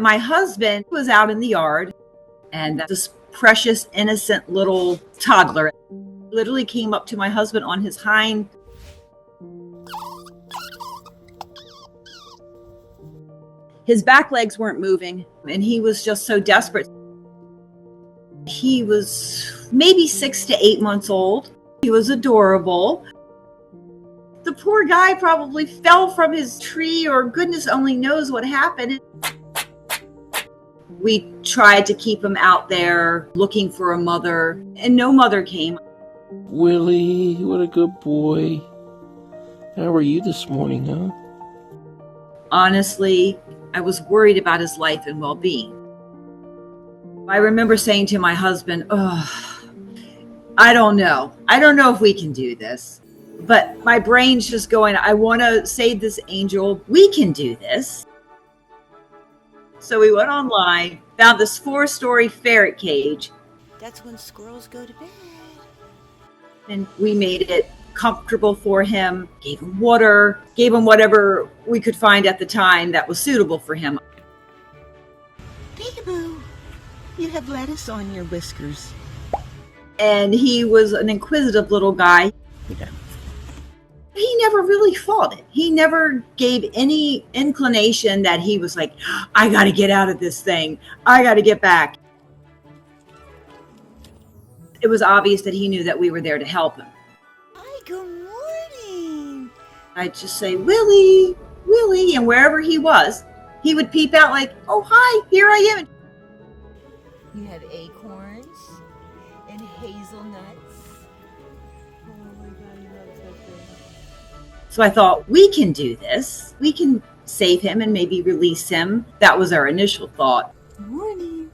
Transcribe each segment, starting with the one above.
My husband was out in the yard, and this precious, innocent little toddler literally came up to my husband on his hind. His back legs weren't moving, and he was just so desperate. He was maybe 6 to 8 months old. He was adorable. The poor guy probably fell from his tree, or goodness only knows what happened. We tried to keep him out there looking for a mother, and no mother came. Willie, what a good boy. How are you this morning, huh? Honestly, I was worried about his life and well-being. I remember saying to my husband, I don't know if we can do this. But my brain's just going, I want to save this angel. We can do this. So we went online, found this 4-story ferret cage. That's when squirrels go to bed. And we made it comfortable for him, gave him water, gave him whatever we could find at the time that was suitable for him. Peekaboo, you have lettuce on your whiskers. And he was an inquisitive little guy. Yeah. He never really fought it. He never gave any inclination that he was like, I got to get out of this thing. I got to get back. It was obvious that he knew that we were there to help him. Hi, good morning. I'd just say, Willie, Willie, and wherever he was, he would peep out like, oh, hi, here I am. You have acorns and hazelnuts. Oh my God, he loves that thing. So I thought, we can do this. We can save him and maybe release him. That was our initial thought. Good morning.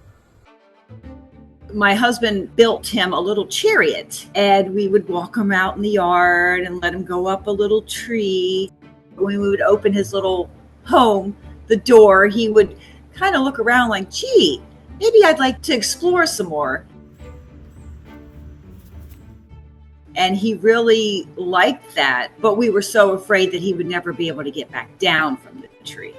My husband built him a little chariot, and we would walk him out in the yard and let him go up a little tree. When we would open his little home, the door, he would kind of look around like, gee, maybe I'd like to explore some more. And he really liked that, but we were so afraid that he would never be able to get back down from the tree.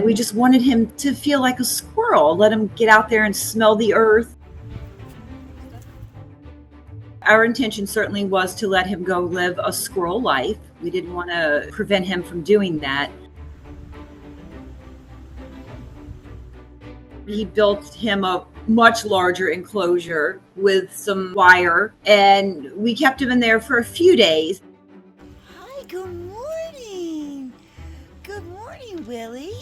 We just wanted him to feel like a squirrel, let him get out there and smell the earth. Our intention certainly was to let him go live a squirrel life. We didn't want to prevent him from doing that. He built him a much larger enclosure with some wire, and we kept him in there for a few days. Hi, good morning. Good morning, Willie.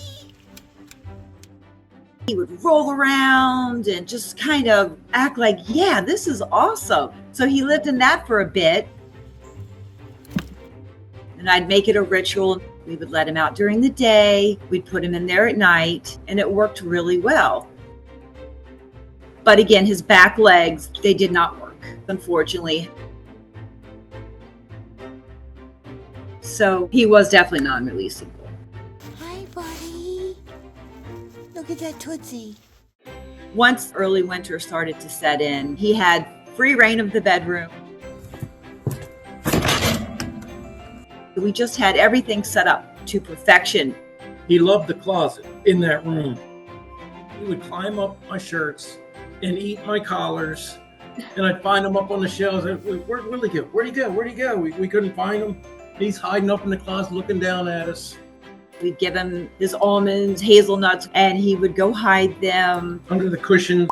He would roll around and just kind of act like, yeah, this is awesome. So he lived in that for a bit. And I'd make it a ritual. We would let him out during the day. We'd put him in there at night, and it worked really well. But again, his back legs, they did not work, unfortunately. So he was definitely non-releasable. Hi, buddy. Look at that Tootsie. Once early winter started to set in, he had free reign of the bedroom. We just had everything set up to perfection. He loved the closet in that room. He would climb up my shirts and eat my collars, and I'd find him up on the shelves. Where'd Willie go? Where'd he go? Where'd he go? We couldn't find him. He's hiding up in the closet looking down at us. We'd give him his almonds, hazelnuts, and he would go hide them. Under the cushion.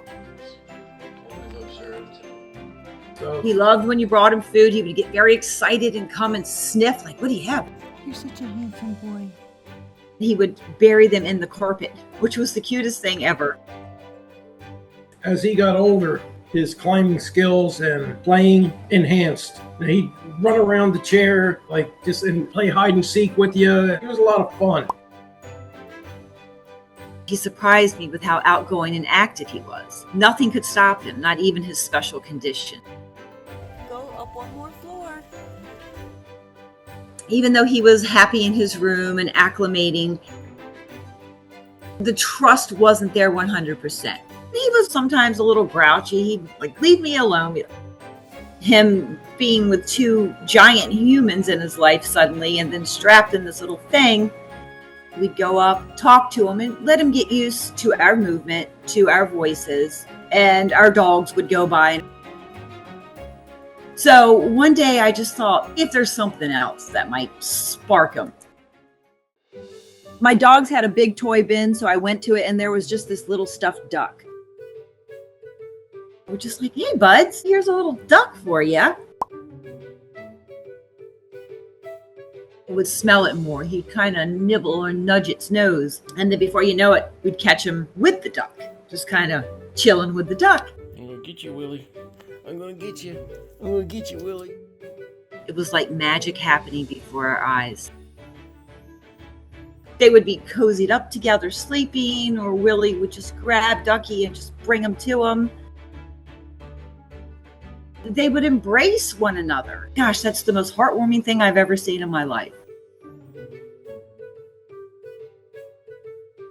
So He loved when you brought him food. He would get very excited and come and sniff, like, what do you have? You're such a handsome boy. He would bury them in the carpet, which was the cutest thing ever. as he got older, his climbing skills and playing enhanced. He'd run around the chair, and play hide and seek with you. It was a lot of fun. He surprised me with how outgoing and active he was. Nothing could stop him, not even his special condition. Go up one more floor. Even though he was happy in his room and acclimating, the trust wasn't there 100%. He was sometimes a little grouchy. He'd leave me alone. Him being with two giant humans in his life suddenly and then strapped in this little thing, We'd go up, talk to him, and let him get used to our movement, to our voices, and our dogs would go by. So one day I just thought, if there's something else that might spark him. My dogs had a big toy bin, so I went to it, and there was just this little stuffed duck. We're just like, hey, buds, here's a little duck for you. Would smell it more. He'd kind of nibble or nudge its nose. And then before you know it, we'd catch him with the duck, just kind of chilling with the duck. I'm gonna get you, Willie. I'm gonna get you. I'm gonna get you, Willie. It was like magic happening before our eyes. They would be cozied up together sleeping, or Willie would just grab Ducky and just bring him to him. They would embrace one another. Gosh, that's the most heartwarming thing I've ever seen in my life.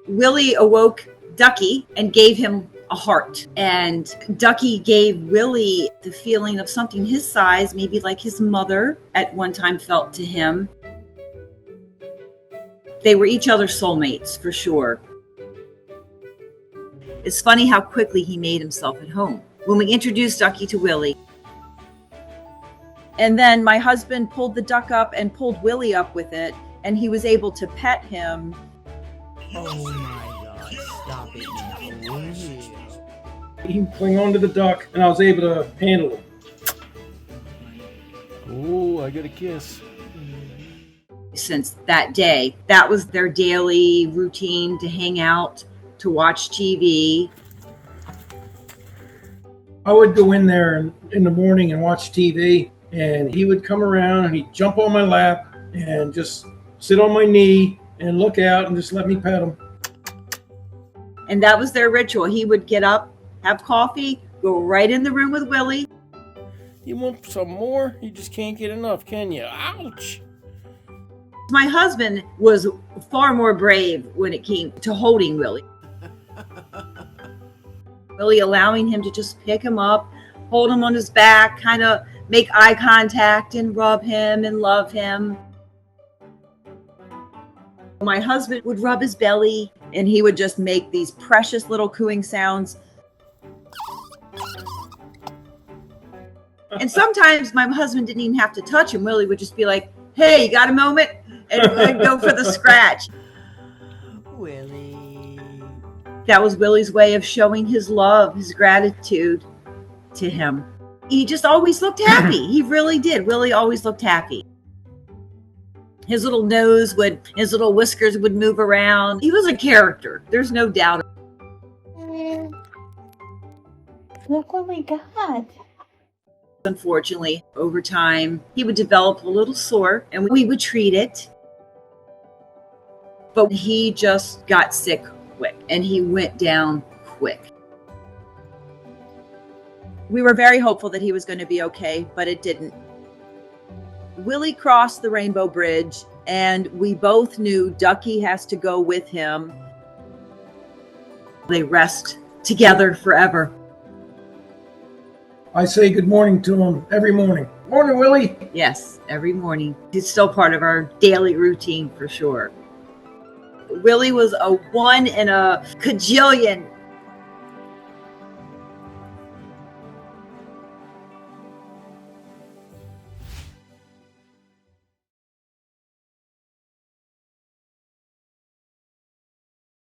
Willie awoke Ducky and gave him a heart. And Ducky gave Willie the feeling of something his size, maybe like his mother at one time felt to him. They were each other's soulmates, for sure. It's funny how quickly he made himself at home. When we introduced Ducky to Willie, and then my husband pulled the duck up and pulled Willie up with it, and he was able to pet him. Oh my God, stop it now. He clung onto the duck, and I was able to handle him. Oh, I got a kiss. Since that day, that was their daily routine, to hang out, to watch TV. I would go in there in the morning and watch TV, and he would come around and he'd jump on my lap and just sit on my knee and look out and just let me pet him. And that was their ritual. He would get up, have coffee, go right in the room with Willie. You want some more? You just can't get enough, can you? Ouch! My husband was far more brave when it came to holding Willie. Willie allowing him to just pick him up, hold him on his back, kind of make eye contact and rub him and love him. My husband would rub his belly, and he would just make these precious little cooing sounds. And sometimes my husband didn't even have to touch him. Willie would just be like, hey, you got a moment? And I'd go for the scratch. Willie. That was Willie's way of showing his love, his gratitude to him. He just always looked happy. He really did. Willie always looked happy. His little his little whiskers would move around. He was a character. There's no doubt. Look what we got. Unfortunately, over time, he would develop a little sore, and we would treat it. But he just got sick quick, and he went down quick. We were very hopeful that he was going to be okay, but it didn't. Willie crossed the Rainbow Bridge, and we both knew Ducky has to go with him. They rest together forever. I say good morning to him every morning. Morning, Willie. Yes, every morning. It's still part of our daily routine for sure. Willie was a one in a cajillion